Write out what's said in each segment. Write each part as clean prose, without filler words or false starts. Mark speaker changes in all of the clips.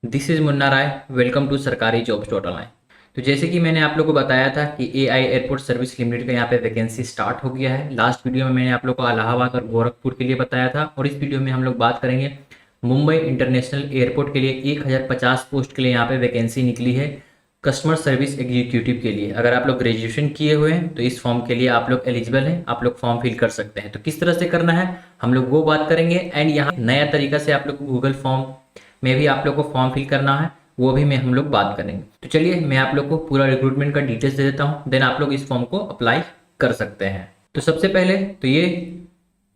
Speaker 1: This is Munna Rai. Welcome to Sarkari jobs dot online. तो जैसे कि मैंने आप लोग को बताया था कि एआई एयरपोर्ट सर्विस लिमिटेड का यहाँ पे वैकेंसी स्टार्ट हो गया है। लास्ट वीडियो में मैंने आप लोग को इलाहाबाद और गोरखपुर के लिए बताया था और इस वीडियो में हम लोग बात करेंगे मुंबई इंटरनेशनल एयरपोर्ट के लिए 1050 पोस्ट के लिए यहाँ पे वैकेंसी निकली है कस्टमर सर्विस एग्जीक्यूटिव के लिए। अगर आप लोग ग्रेजुएशन किए हुए हैं तो इस फॉर्म के लिए आप लोग एलिजिबल हैं, आप लोग फॉर्म फिल कर सकते हैं। तो किस तरह से करना है हम लोग वो बात करेंगे एंड यहाँ नया तरीका से आप लोग को गूगल फॉर्म में भी आप लोग को फॉर्म फिल करना है, वो भी मैं हम लोग बात करेंगे। तो चलिए मैं आप लोग को पूरा रिक्रूटमेंट का डिटेल्स दे देता हूँ, देन आप लोग इस फॉर्म को अप्लाई कर सकते हैं। तो सबसे पहले तो ये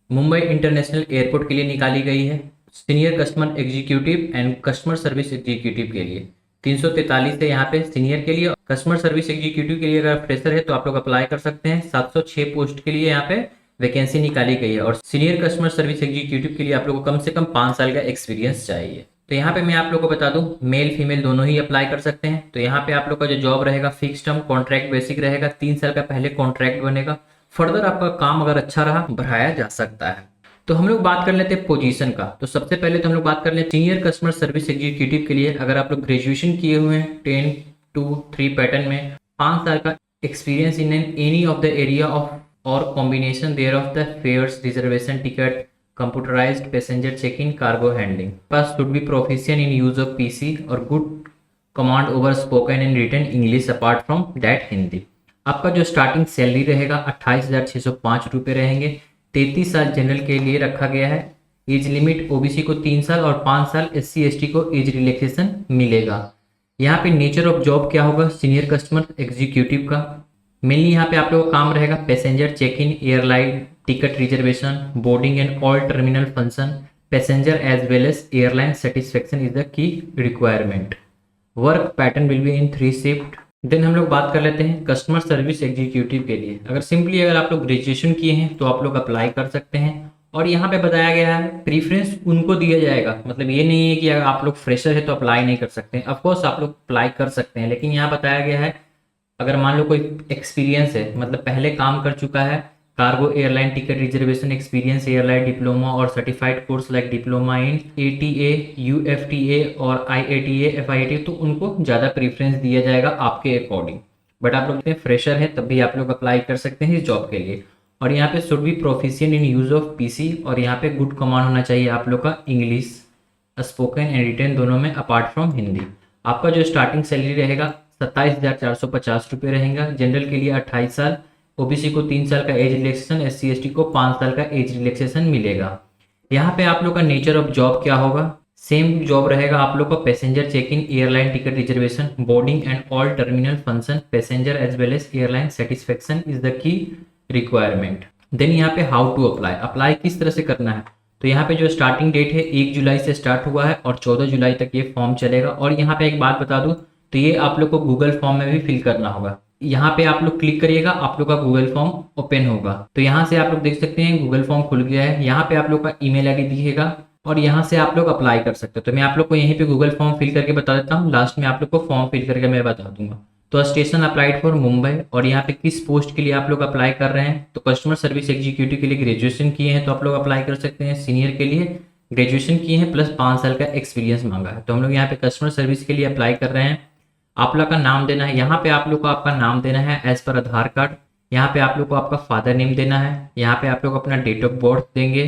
Speaker 1: मुंबई इंटरनेशनल एयरपोर्ट के लिए निकाली गई है senior customer executive and customer service executive के लिए। 343 है यहाँ पे सीनियर के लिए। कस्टमर सर्विस एग्जीक्यूटिव के लिए अगर फ्रेशर है तो आप लोग अप्लाई कर सकते हैं। 706 पोस्ट के लिए यहाँ पे वैकेंसी निकाली गई है और सीनियर कस्टमर सर्विस एग्जीक्यूटिव के लिए आप लोग को कम से कम 5 साल का एक्सपीरियंस चाहिए। तो यहाँ पे मैं आप लोग को बता दूं मेल फीमेल दोनों ही अप्लाई कर सकते हैं। तो यहाँ पे आप लोग का जो जॉब रहेगा फिक्स टर्म कॉन्ट्रैक्ट बेसिक रहेगा, 3 साल का पहले कॉन्ट्रैक्ट बनेगा। फर्दर आपका काम अगर अच्छा रहा बढ़ाया जा सकता है। तो हम लोग बात कर लेते हैं पोजीशन का। तो सबसे पहले तो हम लोग बात कर लेते हैं सीनियर कस्टमर सर्विस एग्जीक्यूटिव के लिए। अगर आप लोग ग्रेजुएशन किए हुए हैं 10-2-3 पैटर्न में, 5 साल का experience in any of the area of और combination there of the fares reservation ticket computerised passenger check in cargo handling pass should be proficient in use of PC और good command over spoken and written English apart from that Hindi. आपका जो starting salary रहेगा 28,605 रुपये रहेंगे। 33 साल general के लिए रखा गया है। एज लिमिट ओबीसी को 3 साल और 5 साल एससी एसटी को एज रिलैक्सेशन मिलेगा। यहाँ पे नेचर ऑफ जॉब क्या होगा सीनियर कस्टमर एग्जीक्यूटिव का, मेनली यहाँ पे आप लोगों का काम रहेगा passenger check in, airline ticket reservation, boarding and all terminal function, passenger as well as airline satisfaction is the key requirement. Work pattern will be in 3 shift. Then हम लोग बात कर लेते हैं कस्टमर सर्विस एग्जीक्यूटिव के लिए। अगर simply अगर आप लोग ग्रेजुएशन किए हैं तो आप लोग अप्लाई कर सकते हैं और यहाँ पे बताया गया है प्रीफरेंस उनको दिया जाएगा। मतलब ये नहीं है कि अगर आप लोग फ्रेशर है तो अप्लाई नहीं कर सकते हैं, ऑफकोर्स आप लोग अप्लाई कर सकते हैं, लेकिन यहाँ बताया गया है अगर मान लो कोई एक्सपीरियंस है, मतलब पहले काम कर चुका है, cargo airline ticket reservation experience, airline diploma और certified course like diploma in ATA, UFTA और आईएटीए, एफआईटी, तो उनको ज़्यादा प्रीफरेंस दिया जाएगा आपके अकॉर्डिंग। बट आप लोग फ्रेशर है तब भी आप लोग अप्लाई कर सकते हैं इस जॉब के लिए। और यहाँ पे should be proficient in use of PC और यहाँ पे गुड कमांड होना चाहिए आप लोग का इंग्लिश स्पोकन एंड रिटन दोनों में अपार्ट फ्रॉम हिंदी। आपका जो स्टार्टिंग सैलरी रहेगा 27,450 रुपये रहेगा। जनरल के लिए 28 साल, ओबीसी को 3 साल का एज रिलैक्सेशन, एससी एसटी को 5 साल का एज रिलैक्सेशन मिलेगा। यहाँ पे आप लोग का नेचर ऑफ जॉब क्या होगा, सेम जॉब रहेगा आप लोग का passenger check in, airline ticket reservation, boarding and all terminal function, passenger as well as airline satisfaction is the key requirement. Then यहाँ पे हाउ टू अप्लाई, अप्लाई किस तरह से करना है। तो यहाँ पे जो स्टार्टिंग डेट है 1 जुलाई से स्टार्ट हुआ है और 14 जुलाई तक ये फॉर्म चलेगा। और यहाँ पे एक बात बता दूँ तो ये आप लोग को गूगल फॉर्म में भी फिल करना होगा। यहाँ पे आप लोग क्लिक करिएगा, आप लोग का गूगल फॉर्म ओपन होगा। तो यहाँ से आप लोग देख सकते हैं गूगल फॉर्म खुल गया है। यहाँ पे आप लोग का ईमेल आईडी दिखेगा और यहाँ से आप लोग अप्लाई कर सकते हो। तो मैं आप लोग को यहीं पे गूगल फॉर्म फिल करके बता देता हूँ, लास्ट में आप लोग को फॉर्म फिल करके मैं बता दूंगा। तो स्टेशन अप्लाइड फॉर मुंबई और यहाँ पे किस पोस्ट के लिए आप लोग अप्लाई कर रहे हैं, तो कस्टमर सर्विस एग्जीक्यूटिव के लिए ग्रेजुएशन किए हैं तो आप लोग अप्लाई कर सकते हैं। सीनियर के लिए ग्रेजुएशन किए हैं प्लस 5 साल का एक्सपीरियंस मांगा है, तो हम लोग यहाँ पे कस्टमर सर्विस के लिए अप्लाई कर रहे हैं। आप लोग का नाम देना है, यहाँ पे आप लोग को आपका नाम देना है एज पर आधार कार्ड। यहाँ पे आप लोग को आपका फादर नेम देना है। यहाँ पे आप लोग अपना डेट ऑफ बर्थ देंगे।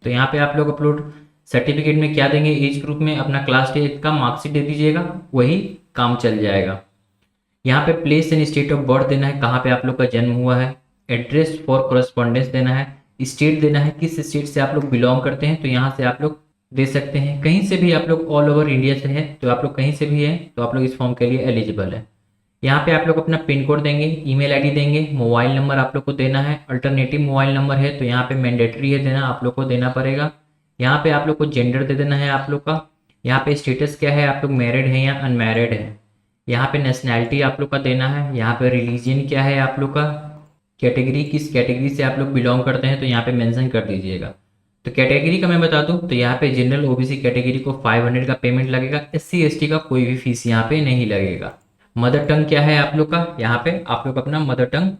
Speaker 1: तो यहाँ पे आप लोग अपलोड सर्टिफिकेट में क्या देंगे, एज ग्रुप में अपना क्लास 10 का मार्कशीट दे दीजिएगा, वही काम चल जाएगा। यहाँ पे place and state of birth देना है, कहाँ पे आप लोग का जन्म हुआ है। एड्रेस फॉर कोरेस्पॉन्डेंस देना है। स्टेट देना है, किस स्टेट से आप लोग बिलोंग करते हैं, तो यहाँ से आप लोग दे सकते हैं। कहीं से भी आप लोग ऑल ओवर इंडिया से हैं तो आप लोग कहीं से भी हैं तो आप लोग इस फॉर्म के लिए एलिजिबल है। यहाँ पे आप लोग अपना पिन कोड देंगे, ईमेल आईडी देंगे, मोबाइल नंबर आप लोग को देना है। अल्टरनेटिव मोबाइल नंबर है तो यहाँ पे मैंडेटरी है देना, आप लोग को देना पड़ेगा। यहाँ पे आप लोग को जेंडर दे देना है आप लोग का। यहाँ पे स्टेटस क्या है, आप लोग मैरिड हैं या अनमैरिड है। यहाँ पे नेशनैलिटी आप लोग का देना है। यहाँ पे रिलीजन क्या है आप लोग का, कैटेगरी किस कैटेगरी से आप लोग बिलोंग करते हैं तो यहाँ पे मेंशन कर दीजिएगा। तो कैटेगरी का मैं बता दूं तो यहाँ पे जनरल ओबीसी कैटेगरी को 500 का पेमेंट लगेगा। एससी एसटी का कोई भी फीस यहाँ पे नहीं लगेगा। मदर टंग क्या है आप लोग का, यहाँ पे आप लोग अपना मदर टंग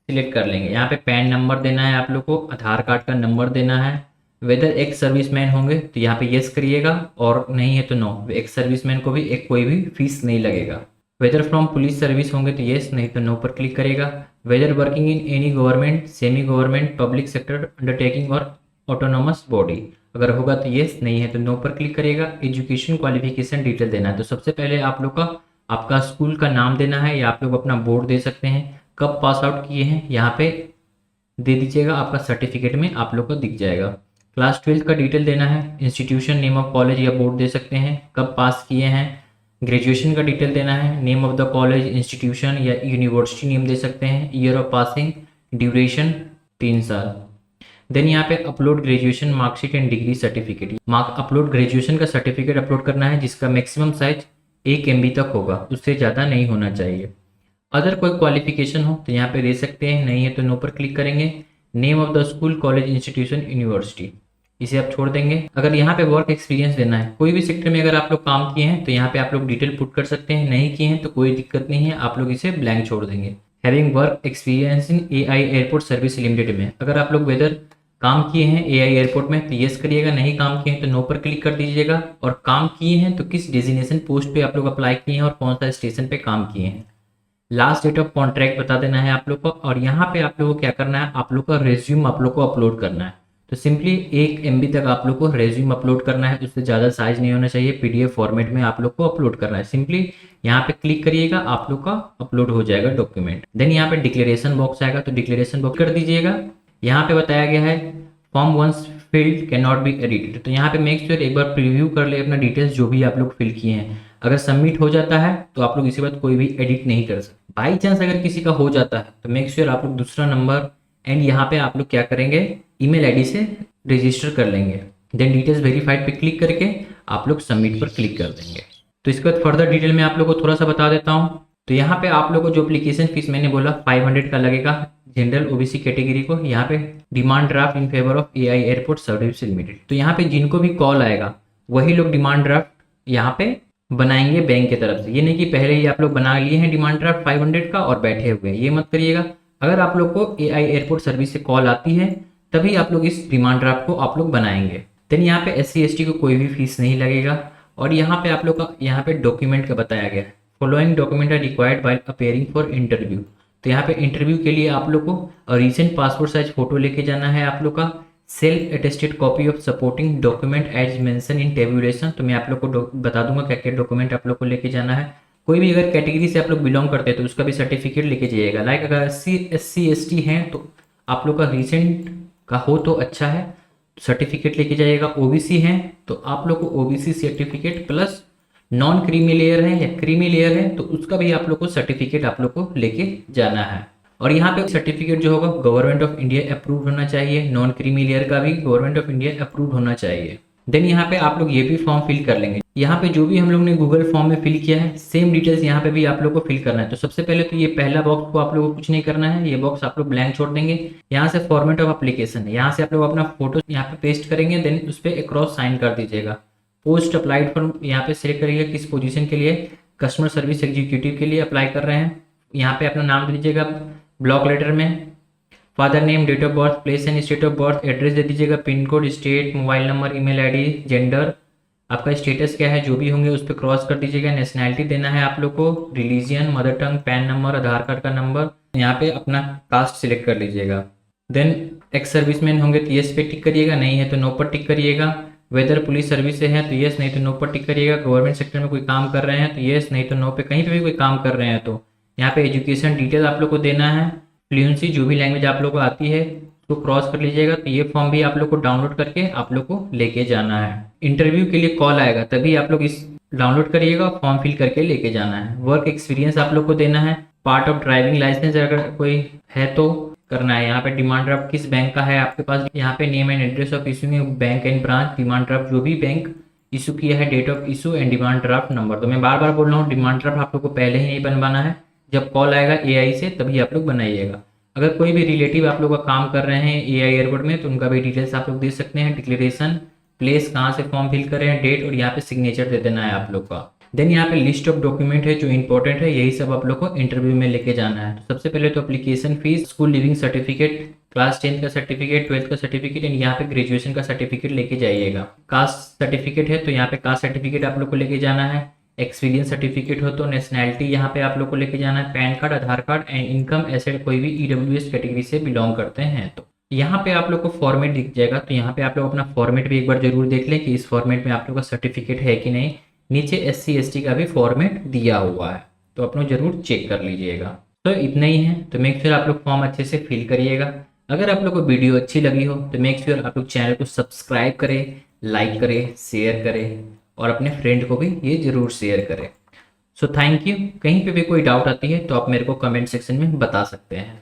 Speaker 1: सिलेक्ट कर लेंगे। यहाँ पे पैन नंबर देना है आप लोग को, आधार कार्ड का नंबर देना है, वेदर एक्स सर्विसमैन होंगे तो यहाँ पे येस करिएगा, और नहीं है तो नो। एक्स सर्विसमैन को भी एक कोई भी फीस नहीं लगेगा। वेदर फ्रॉम पुलिस सर्विस होंगे तो येस, नहीं तो नो पर क्लिक करेगा। Whether working in any government, semi government, public sector undertaking और ऑटोनोमस बॉडी, अगर होगा तो येस, नहीं है तो नो पर क्लिक करेगा। एजुकेशन क्वालिफिकेशन डिटेल देना है, तो सबसे पहले आप लोग का आपका स्कूल का नाम देना है, या आप लोग अपना बोर्ड दे सकते हैं। कब पास आउट किए हैं यहाँ पे दे दीजिएगा, आपका सर्टिफिकेट में आप लोग को दिख जाएगा। क्लास 12 का डिटेल देना है, इंस्टीट्यूशन, नेम ऑफ कॉलेज या बोर्ड दे सकते हैं, कब पास किए हैं। ग्रेजुएशन का डिटेल देना है, name of the college, institution या यूनिवर्सिटी नेम दे सकते हैं, ईयर ऑफ पासिंग, ड्यूरेशन 3 साल। देन यहाँ पे upload graduation marksheet and degree certificate, upload graduation का सर्टिफिकेट अपलोड करना है, जिसका मैक्सिमम साइज 1 MB तक होगा, उससे ज़्यादा नहीं होना चाहिए। अदर कोई क्वालिफिकेशन हो तो यहाँ पे दे सकते हैं, नहीं है तो नो पर क्लिक करेंगे। Name of the school, college, institution, university, इसे आप छोड़ देंगे। अगर यहाँ पे वर्क एक्सपीरियंस देना है, कोई भी सेक्टर में अगर आप लोग काम किए हैं तो यहाँ पे आप लोग डिटेल पुट कर सकते हैं, नहीं किए हैं तो कोई दिक्कत नहीं है, आप लोग इसे ब्लैंक छोड़ देंगे। Having work experience in AI airport service limited में, अगर आप लोग वेदर काम किए हैं AI एयरपोर्ट में तो येस करिएगा, नहीं काम किए हैं तो नो पर क्लिक कर दीजिएगा। और काम किए हैं तो किस डेजिग्नेशन पोस्ट पे आप लोग अप्लाई किए हैं और कौन सा स्टेशन पे काम किए हैं। लास्ट डेट ऑफ कॉन्ट्रैक्ट बता देना है आप लोग को, और यहाँ पे आप लोगों को क्या करना है, आप लोग का रेज्यूम आप लोग को अपलोड करना है। तो सिंपली 1 MB तक आप लोग को रेज्यूम अपलोड करना है, उससे ज़्यादा साइज नहीं होना चाहिए, PDF फॉर्मेट में आप लोग को अपलोड करना है। सिंपली यहाँ पे क्लिक करिएगा, आप लोग का अपलोड हो जाएगा डॉक्यूमेंट। देन यहाँ पे डिक्लेरेशन बॉक्स आएगा, तो डिक्लेरेशन बॉक्स कर दीजिएगा। यहाँ पे बताया गया है form once filled can not be edited, तो यहाँ पे मेक श्योर एक बार प्रीव्यू कर ले अपना डिटेल्स जो भी आप लोग फिल किए हैं। अगर सबमिट हो जाता है तो आप लोग इसी बात कोई भी एडिट नहीं कर सकते। बाई चांस अगर किसी का हो जाता है तो मेक श्योर आप लोग दूसरा नंबर एंड यहाँ पे आप लोग क्या करेंगे, ईमेल आईडी से रजिस्टर कर लेंगे। देन डिटेल्स वेरीफाइड पे क्लिक करके आप लोग सबमिट पर क्लिक कर देंगे। तो इसके बाद फर्दर डिटेल में आप लोग को थोड़ा सा बता देता हूँ। तो यहाँ पे आप लोग को जो एप्लीकेशन फीस मैंने बोला 500 का लगेगा जनरल OBC कैटेगरी को। यहाँ पे demand draft in favour of AI airport service limited, तो यहाँ पे जिनको भी कॉल आएगा वही लोग डिमांड ड्राफ्ट यहाँ पे बनाएंगे बैंक की तरफ से। ये नहीं कि पहले ही आप लोग बना लिए हैं डिमांड ड्राफ्ट 500 का और बैठे हुए हैं, ये मत करिएगा। अगर आप लोग को AI एयरपोर्ट सर्विस से कॉल आती है तभी आप लोग इस डिमांड ड्राफ्ट को आप लोग बनाएंगे। देन यहाँ पे SC ST को कोई भी फीस नहीं लगेगा। और यहाँ पे आप लोग का यहाँ पे डॉक्यूमेंट का बताया गया है, following document are required by appearing for interview. तो यहाँ पे इंटरव्यू के लिए आप लोग को रिसेंट पासपोर्ट साइज फोटो लेके जाना है आप लोग का, self attested copy of supporting document as mention in tabulation. तो मैं आप लोग को बता दूंगा क्या क्या डॉक्यूमेंट आप लोग को लेके जाना है। कोई भी अगर कैटेगरी से आप लोग बिलोंग करते हैं तो उसका भी सर्टिफिकेट लेके जाइएगा। लाइक अगर SC ST हैं तो आप लोग का रिसेंट का हो तो अच्छा है, सर्टिफिकेट लेके जाइएगा। OBC हैं तो आप लोग को OBC certificate plus non creamy layer है या क्रीमी लेयर है तो उसका भी आप लोग को सर्टिफिकेट आप लोग को लेके जाना है। और यहाँ पे सर्टिफिकेट जो होगा गवर्नमेंट ऑफ इंडिया अप्रूव होना चाहिए, नॉन क्रीमी लेयर का भी गवर्नमेंट ऑफ इंडिया अप्रूव होना चाहिए। देन यहाँ पे आप लोग ये भी फॉर्म फिल कर लेंगे। यहाँ पे जो भी हम लोग ने गूगल फॉर्म में फिल किया है सेम डिटेल्स यहाँ पे भी आप लोग को फिल करना है। तो सबसे पहले तो ये पहला बॉक्स को आप लोग को कुछ नहीं करना है, ये बॉक्स आप लोग ब्लैंक छोड़ देंगे। यहाँ से फॉर्मेट ऑफ एप्लीकेशन है, यहाँ से आप लोग अपना फोटो यहाँ पे पेस्ट करेंगे, देन उस पर एक क्रॉस साइन कर दीजिएगा। पोस्ट अप्लाइड फॉर यहाँ पे सिलेक्ट करिएगा किस पोजीशन के लिए, कस्टमर सर्विस एग्जीक्यूटिव के लिए अप्लाई कर रहे हैं। यहाँ पे अपना नाम दे दीजिएगा ब्लॉक लेटर में, father name, date of birth, place and state of birth, address दे दीजिएगा, pin code, state, mobile number, email ID, gender, आपका स्टेटस क्या है जो भी होंगे उस पर क्रॉस कर दीजिएगा। नेशनैलिटी देना है आप लोग को, religion, mother tongue, PAN number, Aadhaar card का नंबर, यहाँ पे अपना कास्ट सिलेक्ट कर लीजिएगा। देन एक्स सर्विसमैन होंगे तो येस पे टिक करिएगा, नहीं है तो नो पर टिक करिएगा। वेदर पुलिस सर्विस से है तो येस, नहीं तो नो पर टिक करिएगा। गवर्नमेंट सेक्टर में कोई काम कर रहे हैं तो येस, नहीं तो नो पे। कहीं पे भी कोई काम कर रहे हैं तो यहाँ पे एजुकेशन डिटेल आप लोग को देना है, फ्लुएंसी जो भी लैंग्वेज आप लोग को आती है तो क्रॉस कर लीजिएगा। तो ये फॉर्म भी आप लोग को डाउनलोड करके आप लोग को लेके जाना है। इंटरव्यू के लिए कॉल आएगा तभी आप लोग इस डाउनलोड करिएगा, फॉर्म फिल करके लेके जाना है। वर्क एक्सपीरियंस आप लोग को देना है, पार्ट ऑफ ड्राइविंग लाइसेंस अगर कोई है तो करना है। यहाँ पे डिमांड ड्राफ्ट किस बैंक का है आपके पास, यहाँ पे name and address of issuing bank and branch, demand draft जो भी बैंक इशू किया है, date of issue and demand draft number. तो मैं बार बार बोल रहा हूँ डिमांड ड्राफ्ट आप लोग को पहले ही नहीं बनवाना है, जब कॉल आएगा AI से तभी आप लोग बनाइएगा। अगर कोई भी रिलेटिव आप लोग का काम कर रहे हैं AI एयरपोर्ट में तो उनका भी डिटेल्स आप लोग दे सकते हैं। डिक्लेरेशन, प्लेस कहाँ से फॉर्म फिल कर रहे हैं, डेट और यहाँ पे सिग्नेचर दे देना है आप लोग का। देन यहाँ पे लिस्ट ऑफ डॉक्यूमेंट है जो इंपॉर्टेंट है, यही सब आप लोग को इंटरव्यू में लेके जाना है। तो सबसे पहले तो application fees, school leaving certificate, class 10 का सर्टिफिकेट, 12th का सर्टिफिकेट एंड यहाँ पे ग्रेजुएशन का सर्टिफिकेट लेके जाइएगा। कास्ट सर्टिफिकेट है तो यहाँ पे कास्ट सर्टिफिकेट आप लोग को लेके जाना है। एक्सपीरियंस सर्टिफिकेट हो तो नेशनैलिटी यहाँ पे आप लोग को लेके जाना है, pan card, Aadhaar card and income asset कोई भी ईडब्ल्यूएस कैटेगरी से बिलोंग करते हैं तो। यहाँ पे आप लोग को फॉर्मेट दिख जाएगा, तो यहाँ पे आप लोग अपना फॉर्मेट भी एक बार जरूर देख लें कि इस फॉर्मेट में आप लोग का सर्टिफिकेट है कि नहीं। नीचे SC ST का भी फॉर्मेट दिया हुआ है, तो आप लोग जरूर चेक कर लीजिएगा। तो इतना ही है, तो मेक श्योर आप लोग फॉर्म अच्छे से फिल करिएगा। अगर आप लोग को वीडियो अच्छी लगी हो तो मेक श्योर आप लोग चैनल को सब्सक्राइब करें, लाइक करें, शेयर करें और अपने फ्रेंड को भी ये जरूर शेयर करें। So thank you. कहीं पे भी कोई डाउट आती है तो आप मेरे को कमेंट सेक्शन में बता सकते हैं।